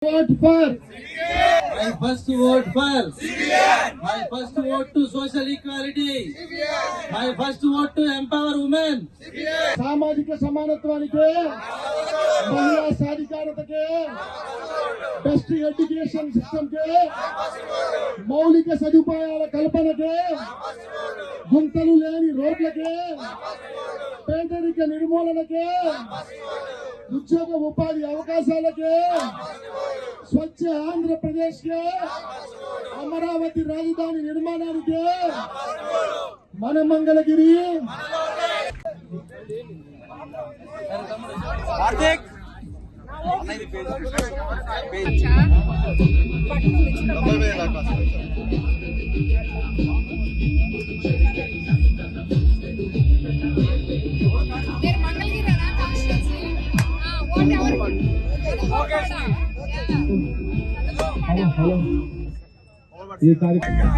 Vote for. My first vote for. My first vote to social equality. My first vote to empower women. సామాజిక సమానత్వానికి, మహిళా సాధికారతకి, best education system కి, మౌలిక సదుపాయాల కల్పనకి, గుంతలు లేని రోడ్లకి, పేదరిక నిర్మూలనకి, ఉద్యోగ ఉపాధి అవకాశాలకి, స్వచ్ఛ ఆంధ్రప్రదేశ్ కి, అమరావతి రాజధాని నిర్మాణానికి, మన మంగళగిరి ఈ కార్యక్రమం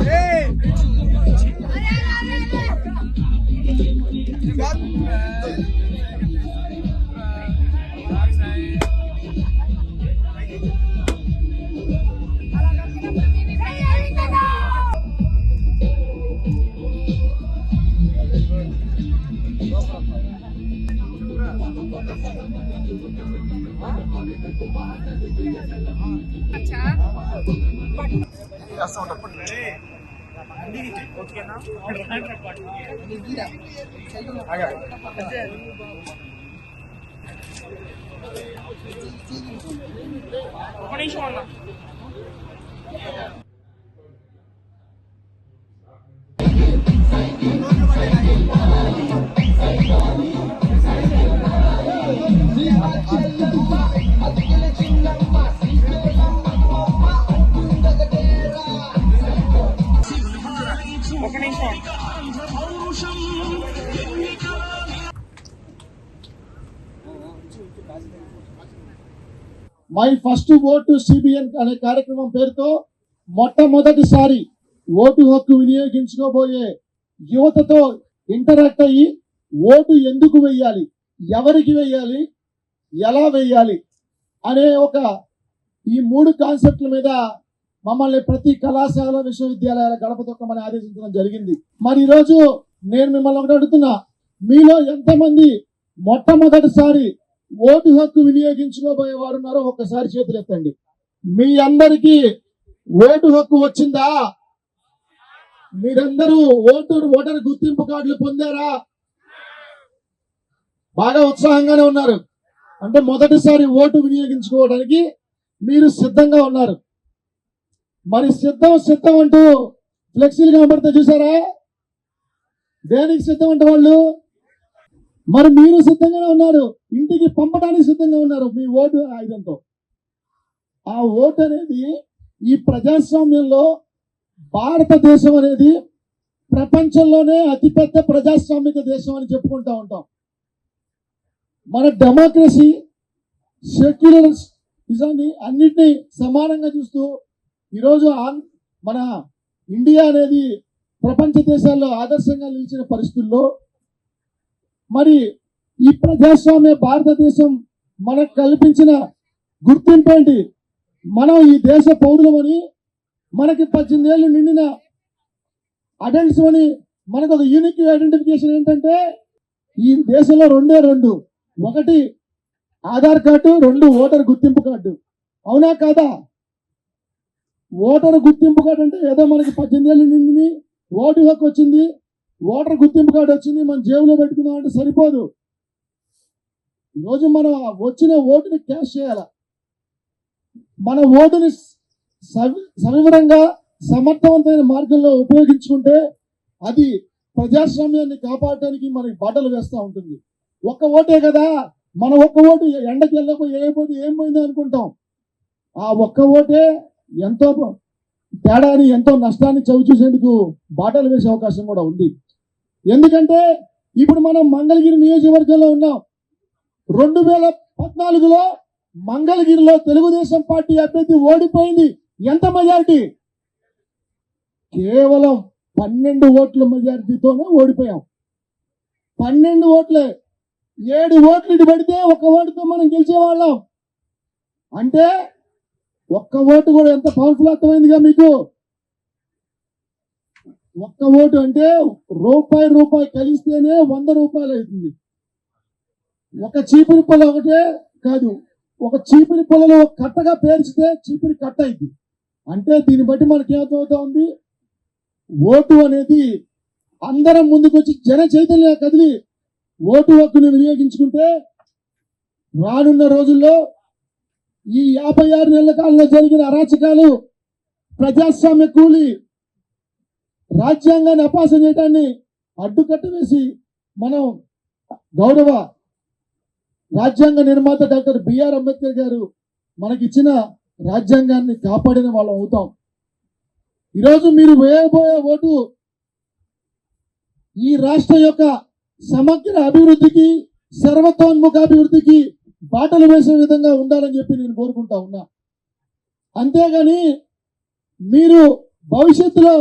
my first vote to CBN అనే కార్యక్రమం పేరుతో మొట్టమొదటిసారి ఓటు హక్కు వినియోగించుకోబోయే యువతతో ఇంటరాక్ట్ అయ్యి ఓటు ఎందుకు వెయ్యాలి, ఎవరికి వెయ్యాలి, ఎలా వెయ్యాలి అనే ఈ 3 కాన్సెప్ట్ల మీద మమ్మల్ని ప్రతి కళాశాల విశ్వవిద్యాలయాల గడప తొక్కమని ఆదేశించడం జరిగింది. మరి ఈరోజు నేను మిమ్మల్ని ఒకటి అడుగుతున్నా, మీలో ఎంతమంది మొట్టమొదటిసారి ఓటు హక్కు వినియోగించుకోబోయే వారు ఉన్నారో ఒక్కసారి చేతులు ఎత్తండి. మీ అందరికీ ఓటు హక్కు వచ్చిందా? మీరందరూ ఓటర్ గుర్తింపు కార్డులు పొందారా? బాగా ఉత్సాహంగానే ఉన్నారు. అంటే మొదటిసారి ఓటు వినియోగించుకోవడానికి మీరు సిద్ధంగా ఉన్నారు. మరి సిద్ధం అంటూ ఫ్లెక్సీలు కనబడితే చూసారా? దేనికి సిద్ధం అంటే వాళ్ళు? మరి మీరు సిద్ధంగానే ఉన్నారు, ఇంటికి పంపడానికి సిద్ధంగా ఉన్నారు మీ ఓటు ఆయుధంతో. ఆ ఓటు అనేది ఈ ప్రజాస్వామ్యంలో భారతదేశం అనేది ప్రపంచంలోనే అతిపెద్ద ప్రజాస్వామిక దేశం అని చెప్పుకుంటా ఉంటాం. మన డెమోక్రసీ, సెక్యులరిజాన్ని అన్నిటినీ సమానంగా చూస్తూ ఈరోజు మన ఇండియా అనేది ప్రపంచ దేశాల్లో ఆదర్శంగా నిలిచిన పరిస్థితుల్లో మరి ఈ ప్రజాస్వామ్య భారతదేశం మనకు కల్పించిన గుర్తింపు ఏంటి? మనం ఈ దేశ పౌరులమని, మనకి 18 ఏళ్ళు నిండిన అడల్ట్స్ అని మనకు ఒక యూనిక్ ఐడెంటిఫికేషన్ ఏంటంటే ఈ దేశంలో రెండు, ఒకటి ఆధార్ కార్డు, 2 ఓటర్ గుర్తింపు కార్డు. అవునా కాదా? ఓటర్ గుర్తింపు కార్డు అంటే ఏదో మనకి 18 ఏళ్ళు నిండింది, ఓటు హక్కు వచ్చింది, ఓటర్ గుర్తింపు కార్డు వచ్చింది, మనం జేబులో పెట్టుకుందాం అంటే సరిపోదు. ఈరోజు మనం వచ్చిన ఓటుని క్యాష్ చేయాల. మన ఓటుని సవివరంగా సమర్థవంతమైన మార్గంలో ఉపయోగించుకుంటే అది ప్రజాస్వామ్యాన్ని కాపాడటానికి మనకి బాటలు వేస్తూ ఉంటుంది. ఒక్క ఓటే కదా, మన ఒక్క ఓటు ఎండకి వేయకపోతే ఏం పోయింది అనుకుంటాం. ఆ ఒక్క ఓటే ఎంతో తేడాని, ఎంతో నష్టాన్ని చవి చూసేందుకు బాటలు వేసే అవకాశం కూడా ఉంది. ఎందుకంటే ఇప్పుడు మనం మంగళగిరి నియోజకవర్గంలో ఉన్నాం. 2014లో మంగళగిరిలో తెలుగుదేశం పార్టీ అభ్యర్థి ఓడిపోయింది. ఎంత మెజారిటీ? కేవలం 12 ఓట్ల మెజారిటీతోనే ఓడిపోయాం. 12 ఓట్లే. 7 ఓట్లు ఇటు పడితే 1 ఓటుతో మనం గెలిచేవాళ్ళం. అంటే ఒక్క ఓటు కూడా ఎంత పవర్ఫుల్ అర్థమైందిగా మీకు. ఒక్క ఓటు అంటే రూపాయి కలిస్తేనే 100 రూపాయలు అవుతుంది. ఒక చీపురి పొల ఒకటే కాదు, ఒక చీపురి పొలలో కట్టగా పేర్చితే చీపురి కట్ట అయింది. అంటే దీన్ని బట్టి మనకి ఏమవుతా ఉంది, ఓటు అనేది అందరం ముందుకు వచ్చి జన చైతన్యం కదిలి ఓటు హక్కును వినియోగించుకుంటే రానున్న రోజుల్లో ఈ 56 నెలల కాలంలో జరిగిన అరాచకాలు, ప్రజాస్వామ్య కూలి, రాజ్యాంగాన్ని అపాసం చేయడాన్ని అడ్డుకట్ట వేసి మనం గౌరవ రాజ్యాంగ నిర్మాత డాక్టర్ బిఆర్ అంబేద్కర్ గారు మనకిచ్చిన రాజ్యాంగాన్ని కాపాడిన వాళ్ళం అవుతాం. ఈరోజు మీరు వేయబోయే ఓటు ఈ రాష్ట్రం యొక్క సమగ్ర అభివృద్ధికి, సర్వతోన్ముఖ అభివృద్ధికి బాటలు వేసే విధంగా ఉండాలని చెప్పి నేను కోరుకుంటా ఉన్నా. అంతేగాని మీరు భవిష్యత్తులో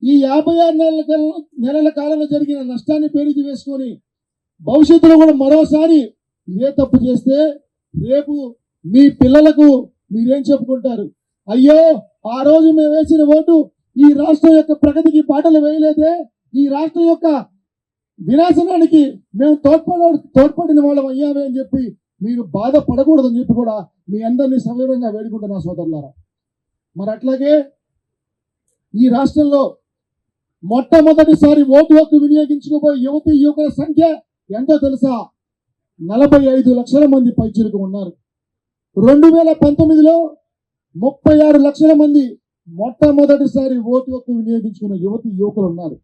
ఈ 56 నెలల కాలంలో జరిగిన నష్టాన్ని పేరుకి వేసుకొని భవిష్యత్తులో కూడా మరోసారి ఏ తప్పు చేస్తే రేపు మీ పిల్లలకు మీరేం చెప్పుకుంటారు, అయ్యో ఆ రోజు మేము వేసిన ఓటు ఈ రాష్ట్రం యొక్క ప్రగతికి బాటలు వేయలేదే, ఈ రాష్ట్రం యొక్క వినాశనానికి మేము తోడ్పడిన వాళ్ళం అయ్యామే అని చెప్పి మీరు బాధపడకూడదని చెప్పి కూడా మీ అందరినీ సవివరంగా వేడుకుంటున్నా సోదరులారా. మరి అట్లాగే ఈ రాష్ట్రంలో మొట్టమొదటిసారి ఓటు హక్కు వినియోగించుకోబోయే యువతి యువకుల సంఖ్య ఎంతో తెలుసా? 45 లక్షల మంది పైచిలుకు ఉన్నారు. 2019లో 36 లక్షల మంది మొట్టమొదటిసారి ఓటు హక్కు వినియోగించుకున్న యువతి యువకులు ఉన్నారు.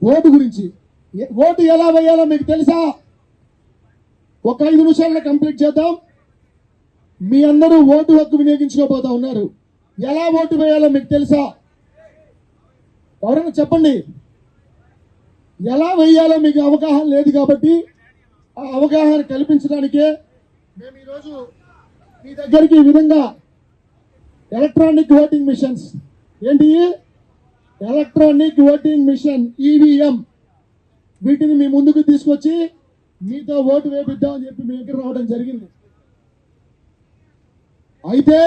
ఓటు గురించి, ఓటు ఎలా వేయాలో మీకు తెలుసా? ఒక 5 నిమిషాల్లో కంప్లీట్ చేద్దాం. మీ అందరూ ఓటు హక్కు వినియోగించుకోబోతా ఉన్నారు. ఎలా ఓటు వేయాలో మీకు తెలుసా? ఎవరైనా చెప్పండి. ఎలా వేయాలో మీకు అవగాహన లేదు కాబట్టి ఆ అవగాహన కల్పించడానికే మేము ఈరోజు మీ దగ్గరికి ఈ విధంగా ఎలక్ట్రానిక్ ఓటింగ్ మిషన్స్, ఏంటి ఎలక్ట్రానిక్ ఓటింగ్ మిషన్ ఈవీఎం, వీటిని మీ ముందుకు తీసుకొచ్చి మీతో ఓటు వేపిద్దామని చెప్పి మీ దగ్గర రావడం జరిగింది. అయితే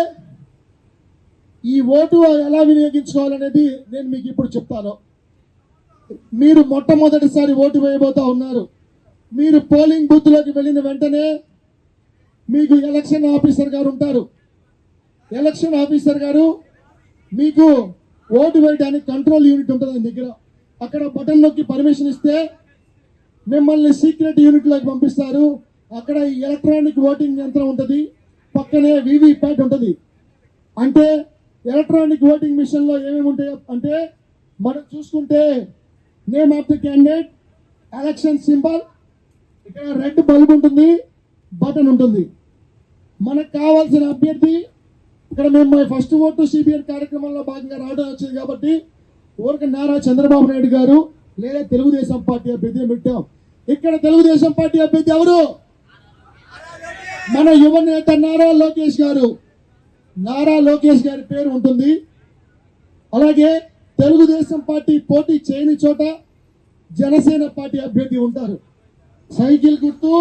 ఈ ఓటు ఎలా వినియోగించుకోవాలనేది నేను మీకు ఇప్పుడు చెప్తాను. మీరు మొట్టమొదటిసారి ఓటు వేయబోతా ఉన్నారు. మీరు పోలింగ్ బూత్ లోకి వెళ్ళిన వెంటనే మీకు ఎలక్షన్ ఆఫీసర్ గారు ఉంటారు. ఎలక్షన్ ఆఫీసర్ గారు మీకు ఓటు వేయడానికి కంట్రోల్ యూనిట్ ఉంటుంది ఆయన దగ్గర. అక్కడ బటన్ నొక్కి పర్మిషన్ ఇస్తే మిమ్మల్ని సీక్రెట్ యూనిట్ లోకి పంపిస్తారు. అక్కడ ఎలక్ట్రానిక్ ఓటింగ్ యంత్రం ఉంటుంది, పక్కనే వీవీప్యాట్ ఉంటుంది. అంటే ఎలక్ట్రానిక్ ఓటింగ్ మిషన్ లో ఏమేమి ఉంటాయి అంటే మనం చూసుకుంటే name of the candidate, election symbol, ఇక్కడ రెడ్ బల్బ్ ఉంటుంది, బటన్ ఉంటుంది. మనకు కావాల్సిన అభ్యర్థి, ఇక్కడ మేము ఫస్ట్ ఓటు సిబిఎన్ కార్యక్రమంలో భాగంగా రావడం వచ్చింది కాబట్టి ఊరికి నారా చంద్రబాబు నాయుడు గారు లేదా తెలుగుదేశం పార్టీ అభ్యర్థి పెట్టాం. ఇక్కడ తెలుగుదేశం పార్టీ అభ్యర్థి ఎవరు? మన యువ నేత నారా లోకేష్ గారు. నారా లోకేష్ గారి పేరు ఉంటుంది. అలాగే తెలుగుదేశం పార్టీ పోటీ చేయని చోట జనసేన పార్టీ అభ్యర్థి ఉంటారు. సైకిల్ గుర్తు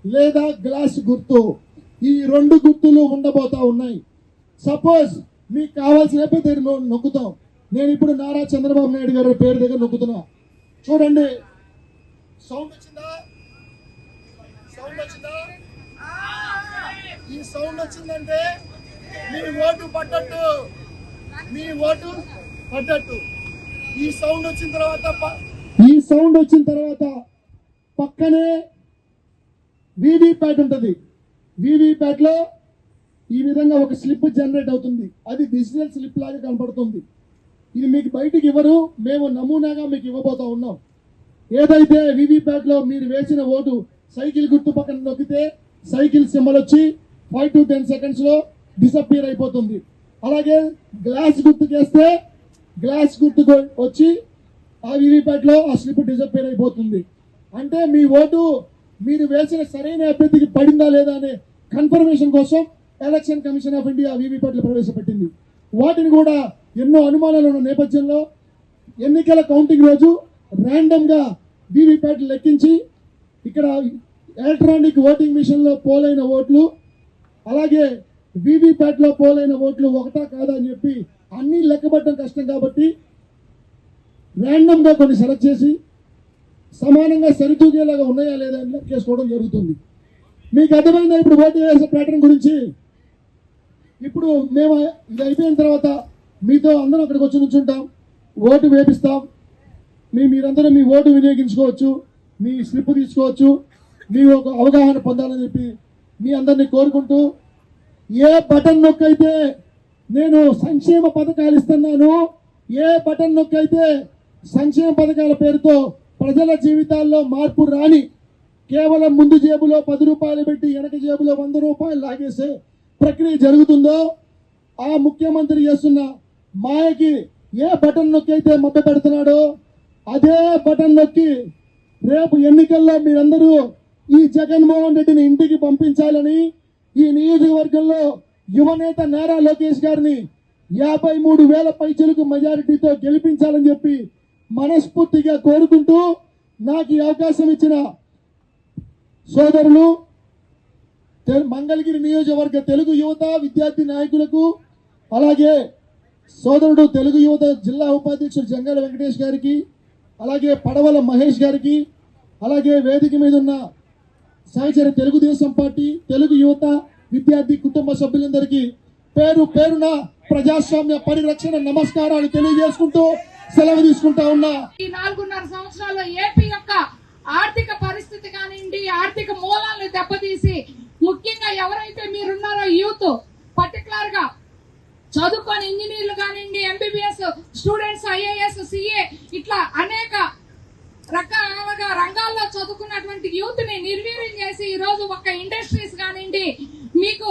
లేదా గ్లాస్ గుర్తు, ఈ 2 గుర్తులు ఉండబోతా ఉన్నాయి. సపోజ్ మీకు కావాల్సిన అభ్యర్థి నొక్కుతాం. నేను ఇప్పుడు నారా చంద్రబాబు నాయుడు గారి పేరు దగ్గర నొక్కుతున్నా. చూడండి, సౌండ్ వచ్చిందా? సౌండ్ వచ్చిందా? ఈ సౌండ్ వచ్చిందంటే మీ ఓటు పడ్డట్టు, మీ ఓటు పడ్డట్టు. ఈ సౌండ్ వచ్చిన తర్వాత పక్కనే వీవీప్యాట్ ఉంటుంది. వీవీప్యాట్ లో ఈ విధంగా ఒక స్లిప్ జనరేట్ అవుతుంది. అది డిజిటల్ స్లిప్ లాగా కనపడుతుంది. ఇది మీకు బయటికి ఇవ్వరు, మేము నమూనాగా మీకు ఇవ్వబోతా ఉన్నాం. ఏదైతే వీవీప్యాట్ లో మీరు వేసిన ఓటు సైకిల్ గుర్తు పక్కన నొక్కితే సైకిల్ సింబల్ వచ్చి 5 to 10 సెకండ్స్ లో డిసప్పియర్ అయిపోతుంది. అలాగే గ్లాస్ గుర్తుకేస్తే గ్లాస్ గుర్తు వచ్చి ఆ వీవీప్యాట్ లో ఆ స్లిప్ డిసప్పియర్ అయిపోతుంది. అంటే మీ ఓటు మీరు వేసిన సరైన అభ్యర్థికి పడిందా లేదా అనే కన్ఫర్మేషన్ కోసం ఎలక్షన్ కమిషన్ ఆఫ్ ఇండియా వీవీప్యాట్లు ప్రవేశపెట్టింది. వాటిని కూడా ఎన్నో అనుమానాలు ఉన్న నేపథ్యంలో ఎన్నికల కౌంటింగ్ రోజు ర్యాండమ్ గా వీవీప్యాట్లు లెక్కించి ఇక్కడ ఎలక్ట్రానిక్ ఓటింగ్ మిషన్ లో పోలైన ఓట్లు, అలాగే వీవీప్యాట్ లో పోలైన ఓట్లు ఒకటా కాదా అని చెప్పి అన్ని లెక్కబట్టడం కష్టం కాబట్టి ర్యాండమ్ గా కొన్ని సెలెక్ట్ చేసి సమానంగా సరితూగేలాగా ఉన్నాయా లేదా అని లెక్కేసుకోవడం జరుగుతుంది. మీకు అర్థమైందా ఇప్పుడు ఓటు వేసే ప్యాటర్న్ గురించి? ఇప్పుడు మేము ఇది అయిపోయిన తర్వాత మీతో అందరం అక్కడికి వచ్చి నుంచుంటాం, ఓటు వేపిస్తాం. మీరందరూ మీ ఓటు వినియోగించుకోవచ్చు, మీ స్లిప్ తీసుకోవచ్చు, మీ ఒక అవగాహన పొందాలని చెప్పి మీ అందరినీ కోరుకుంటూ, ఏ బటన్ నొక్కైతే నేను సంక్షేమ పథకాలు ఇస్తున్నాను, ఏ బటన్ నొక్కైతే సంక్షేమ పథకాల పేరుతో ప్రజల జీవితాల్లో మార్పు రాని, కేవలం ముందు జేబులో 10 రూపాయలు పెట్టి వెనక జేబులో 100 రూపాయలు లాగేసే ప్రక్రియ జరుగుతుందో, ఆ ముఖ్యమంత్రి చేస్తున్న మాయకి ఏ బటన్ నొక్కి అయితే మభ్య పెడుతున్నాడో అదే బటన్ నొక్కి రేపు ఎన్నికల్లో మీరందరూ ఈ జగన్మోహన్ రెడ్డిని ఇంటికి పంపించాలని, ఈ నియోజకవర్గంలో యువనేత నారా లోకేష్ గారిని 53,000 పైచలకు మెజారిటీతో గెలిపించాలని చెప్పి మనస్ఫూర్తిగా కోరుకుంటూ, నాకు ఈ అవకాశం ఇచ్చిన సోదరులు మంగళగిరి నియోజకవర్గ తెలుగు యువత విద్యార్థి నాయకులకు, అలాగే సోదరుడు తెలుగు యువత జిల్లా ఉపాధ్యక్షుడు జంగాల వెంకటేష్ గారికి, అలాగే పడవల మహేష్ గారికి, అలాగే వేదిక మీద ఉన్న సహచర తెలుగుదేశం పార్టీ తెలుగు యువత విద్యార్థి కుటుంబ సభ్యులందరికీ పేరు పేరున ప్రజాస్వామ్య పరిరక్షణ నమస్కారాలు తెలియజేసుకుంటూ సెలవు తీసుకుంటా ఉన్నా. ఈ 4.5 సంవత్సరాల్లో ఏపీ యొక్క ఆర్థిక పరిస్థితి కానివ్వండి, ఆర్థిక మూలాలను దెబ్బతీసి, ముఖ్యంగా ఎవరైతే మీరున్నారో యూత్, పర్టికులర్ గా చదువుకొని ఇంజనీర్లు కానివ్వండి, ఎంబీబీఎస్ స్టూడెంట్స్, ఐఏఎస్, సిఏ ఇట్లా అనేక రకాలుగా రంగాల్లో చదువుకున్నటువంటి యూత్ ని నిర్వీర్యం చేసి ఈ రోజు ఒక ఇండస్ట్రీస్ కానివ్వండి, మీకు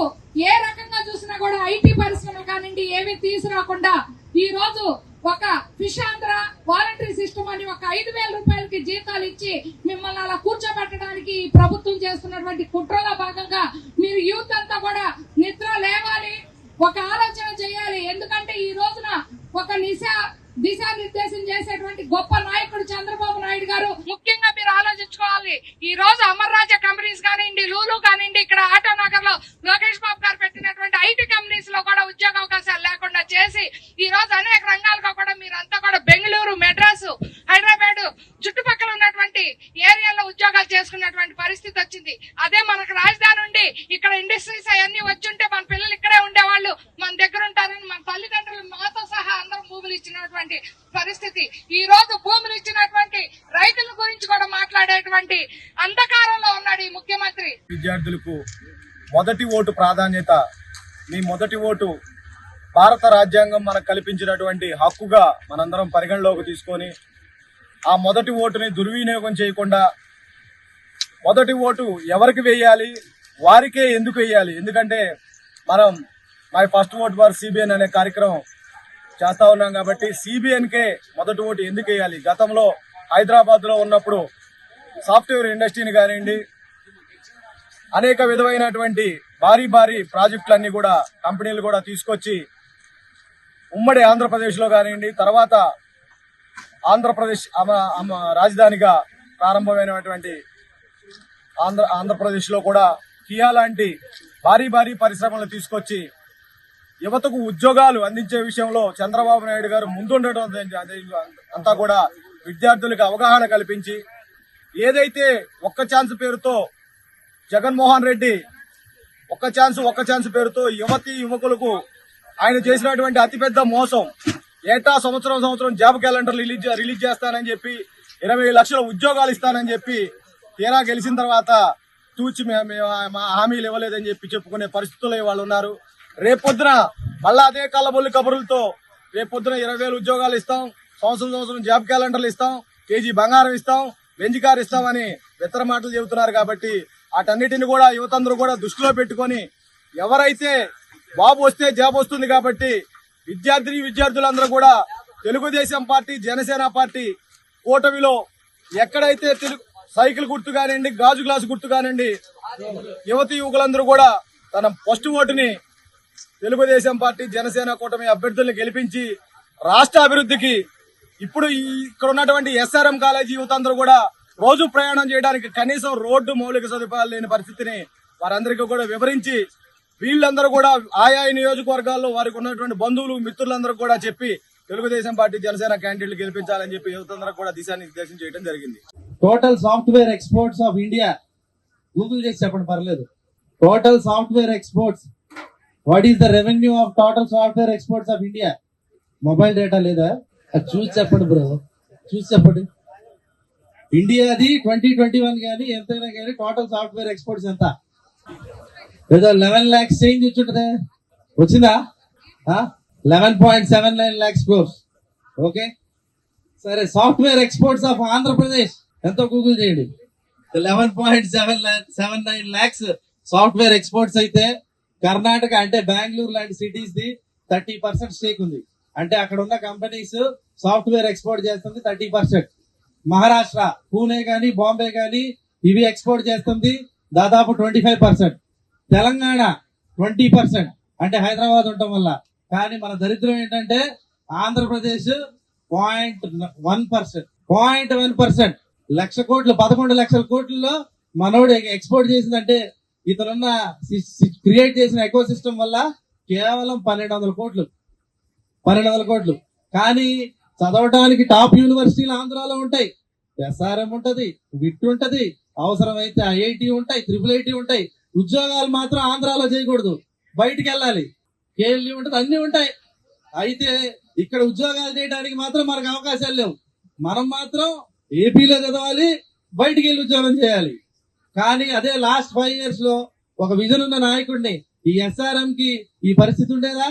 ఏ రకంగా చూసినా కూడా ఐటీ పరిశ్రమలు కానివ్వండి ఏవి తీసుకురాకుండా ఈ రోజు ఒక ఫిషాంధ్ర వాలంటరీ సిస్టమ్ అని ఒక 5,000 రూపాయలకి జీతాలు ఇచ్చి మిమ్మల్ని అలా కూర్చోబెట్టడానికి ఈ ప్రభుత్వం చేస్తున్నటువంటి కుట్రలో భాగంగా మీరు యూత్ అంతా కూడా నిద్ర లేవాలి, ఒక ఆలోచన చేయాలి. ఎందుకంటే ఈ రోజున ఒక దిశానిర్దేశం చేసేటువంటి గొప్ప నాయకుడు చంద్రబాబు నాయుడు గారు. ముఖ్యంగా మీరు ఆలోచించుకోవాలి, ఈ రోజు అమర్ రాజా కంపెనీస్ కానివ్వండి, లూలు కానివ్వండి, ఇక్కడ ఆటో నగర్ లో లోకేష్ బాబు గారు పెట్టినటువంటి ఐటీ కంపెనీస్ లో కూడా ఉద్యోగ అవకాశాలు లేకుండా చేసి ఈ రోజు అనేక రంగాలుగా కూడా మీరంతా కూడా బెంగళూరు, మెడ్రాసు, హైదరాబాద్ చుట్టుపక్కల ఉన్నటువంటి ఏరియాలో ఉద్యోగాలు చేసుకున్నటువంటి పరిస్థితి వచ్చింది. అదే మనకు రాజధాని ఉండి ఇక్కడ ఇండస్ట్రీస్ అవన్నీ వచ్చుంటే మన పిల్లలు ఇక్కడే ఉండేవాళ్ళు, మన దగ్గర ఉంటారని మన తల్లిదండ్రులు మాతో సహా అందరం భూములు ఇచ్చినటువంటి పరిస్థితి. ఈ రోజు భూములు ఇచ్చినటువంటి రైతుల గురించి కూడా మాట్లాడేటువంటి అంధకారంలో ఉన్నాడు ఈ ముఖ్యమంత్రి. విద్యార్థులకు మొదటి ఓటు ప్రాధాన్యత, మీ మొదటి ఓటు భారత రాజ్యాంగం మనకు కల్పించినటువంటి హక్కుగా మనందరం పరిగణలోకి తీసుకొని ఆ మొదటి ఓటుని దుర్వినియోగం చేయకుండా, మొదటి ఓటు ఎవరికి వేయాలి, వారికే ఎందుకు వేయాలి, ఎందుకంటే మనం my first vote for CBN అనే కార్యక్రమం చేస్తా ఉన్నాం కాబట్టి సిబిఎన్కే మొదటి ఓటు ఎందుకు వేయాలి. గతంలో హైదరాబాద్ లో ఉన్నప్పుడు సాఫ్ట్వేర్ ఇండస్ట్రీని కానివ్వండి, అనేక విధమైనటువంటి భారీ ప్రాజెక్టులన్నీ కూడా కంపెనీలు కూడా తీసుకొచ్చి ఉమ్మడి ఆంధ్రప్రదేశ్ లో కానివ్వండి, తర్వాత ఆంధ్రప్రదేశ్ రాజధానిగా ప్రారంభమైనటువంటి ఆంధ్రప్రదేశ్ లో కూడా కియా లాంటి భారీ పరిశ్రమలు తీసుకొచ్చి యువతకు ఉద్యోగాలు అందించే విషయంలో చంద్రబాబు నాయుడు గారు ముందుండటం అంతా కూడా విద్యార్థులకు అవగాహన కల్పించి, ఏదైతే ఒక్క ఛాన్స్ పేరుతో జగన్మోహన్ రెడ్డి ఒక్క ఛాన్స్ పేరుతో యువకులకు ఆయన చేసినటువంటి అతిపెద్ద మోసం, ఏటా సంవత్సరం జాబ్ క్యాలెండర్ రిలీజ్ చేస్తానని చెప్పి 20 లక్షల ఉద్యోగాలు ఇస్తానని చెప్పి తీరా గెలిచిన తర్వాత తూచి మా హామీలు ఇవ్వలేదని చెప్పి చెప్పుకునే పరిస్థితుల్లో వాళ్ళు ఉన్నారు. రేపొద్దున మళ్ళా అదే కళ్ళబొల్లి కబుర్లతో రేపొద్దున 20,000 ఉద్యోగాలు ఇస్తాం, సంవత్సరం జాబ్ క్యాలెండర్లు ఇస్తాం, కేజీ బంగారం ఇస్తాం, బెంజ్ కార్ ఇస్తామని ఇతర మాటలు చెబుతున్నారు. కాబట్టి వాటన్నిటిని కూడా యువతందరూ కూడా దృష్టిలో పెట్టుకొని, ఎవరైతే బాబు వస్తే జాబ్ వస్తుంది కాబట్టి విద్యార్థులందరూ కూడా తెలుగుదేశం పార్టీ, జనసేన పార్టీ కూటమిలో ఎక్కడైతే సైకిల్ గుర్తు కానివ్వండి, గాజు గ్లాసు గుర్తు కానివ్వండి, యువకులందరూ కూడా తన ఫస్ట్ ఓటుని తెలుగుదేశం పార్టీ, జనసేన కూటమి అభ్యర్థుల్ని గెలిపించి రాష్ట్ర అభివృద్ధికి, ఇప్పుడు ఇక్కడ ఉన్నటువంటి ఎస్ఆర్ఎం కాలేజీ యువత అందరూ కూడా రోజు ప్రయాణం చేయడానికి కనీసం రోడ్డు మౌలిక సదుపాయాలు లేని పరిస్థితిని వారందరికీ కూడా వివరించి వీళ్ళందరూ కూడా ఆయా నియోజకవర్గాల్లో వారికి ఉన్నటువంటి బంధువులు మిత్రులందరూ కూడా చెప్పి తెలుగుదేశం పార్టీ జనసేన క్యాండిడేట్లు గెలిపించాలని చెప్పి యువతందరూ కూడా దిశానిర్దేశం చేయడం జరిగింది. Total software exports of India, Google చేసి చెప్పండి పర్లేదు. Total software exports, what is the revenue of total software exports of India? Mobile data లేదా? అది చూసి చెప్పండి బ్రో, చూసి చెప్పండి. ఇండియాది 2021 కానీ ఎంతైనా కానీ టోటల్ సాఫ్ట్వేర్ ఎక్స్పోర్ట్స్ ఎంత? ఏదో 11 lakhs చేంజ్ వచ్చుంటదే, వచ్చిందా? 11.79 lakhs crores. ఓకే సరే, సాఫ్ట్వేర్ ఎక్స్పోర్ట్స్ ఆఫ్ ఆంధ్రప్రదేశ్ ఎంతో గూగుల్ చేయండి. 11.79 lakhs సాఫ్ట్వేర్ ఎక్స్పోర్ట్స్ అయితే కర్ణాటక అంటే బెంగళూరు లాంటి సిటీస్ ది 30% స్టేక్ ఉంది. అంటే అక్కడ ఉన్న కంపెనీస్ సాఫ్ట్వేర్ ఎక్స్పోర్ట్ చేస్తుంది 30%. మహారాష్ట్ర పూణే గాని బాంబే గాని ఇవి ఎక్స్పోర్ట్ చేస్తుంది దాదాపు 25%. తెలంగాణ 20%, అంటే హైదరాబాద్ ఉండటం వల్ల. కానీ మన దరిద్రం ఏంటంటే ఆంధ్రప్రదేశ్ 0.1%. 1,00,000 కోట్లు, 11 లక్షల కోట్లలో మనోడు ఎక్స్పోర్ట్ చేసిందంటే ఇతనున్న క్రియేట్ చేసిన ఎకో సిస్టమ్ వల్ల కేవలం 1,200 కోట్లు. కానీ చదవడానికి టాప్ యూనివర్సిటీలు ఆంధ్రాలో ఉంటాయి. ఎస్ఆర్ఎం ఉంటది, విట్ ఉంటది, అవసరమైతే ఐఐటి ఉంటాయి, IIIT ఉంటాయి. ఉద్యోగాలు మాత్రం ఆంధ్రాలో చేయకూడదు, బయటికి వెళ్ళాలి. కేఎల్యూ ఉంటది, అన్ని ఉంటాయి. అయితే ఇక్కడ ఉద్యోగాలు చేయడానికి మాత్రం మనకు అవకాశాలు లేవు. మనం మాత్రం ఏపీలో చదవాలి, బయటికి వెళ్ళి ఉద్యోగం చేయాలి. కానీ అదే లాస్ట్ 5 years లో ఒక విజన్ ఉన్న నాయకుడిని ఈ ఎస్ఆర్ఎం కి ఈ పరిస్థితి ఉండేదా?